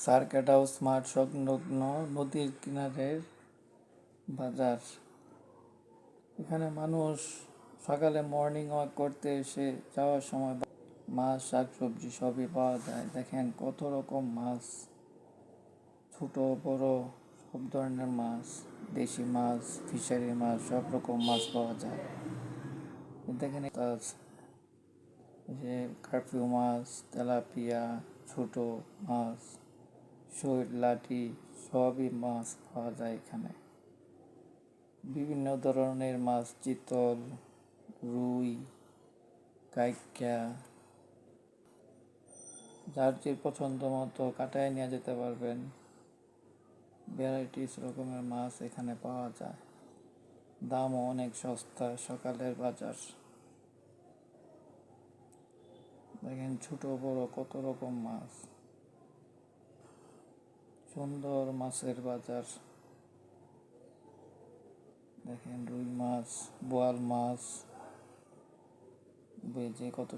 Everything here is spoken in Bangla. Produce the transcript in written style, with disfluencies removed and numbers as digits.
সার্কাটাও স্মার্ট সংলগ্ন নদীর কিনারের বাজার। এখানে মানুষ সকালে মর্নিং ওয়াক করতে এসে যাওয়ার সময় মাছ শাকসবজি সবই পাওয়া যায়। দেখেন কত রকম মাছ, ছোট বড় সব ধরনের মাছ, দেশি মাছ, ফিশারি মাছ, সব রকম মাছ পাওয়া যায়। দেখেন যে কার্পিউ মাছ, তেলাপিয়া, ছোট মাছ, শৈল, লাঠি সবই মাছ পাওয়া যায় এখানে। বিভিন্ন ধরনের মাছ, চিতল, রুই, কাইকা, যার যে পছন্দ মতো কাটায় নিয়ে যেতে পারবেন। ভ্যারাইটিস রকমের মাছ এখানে পাওয়া যায়, দামও অনেক সস্তা। সকালের বাজার দেখেন ছোট বড় কত রকম মাছ, সুন্দর মাছের বাজার। দেখেন রুই মাছ, বোয়াল মাছ, বেজে কত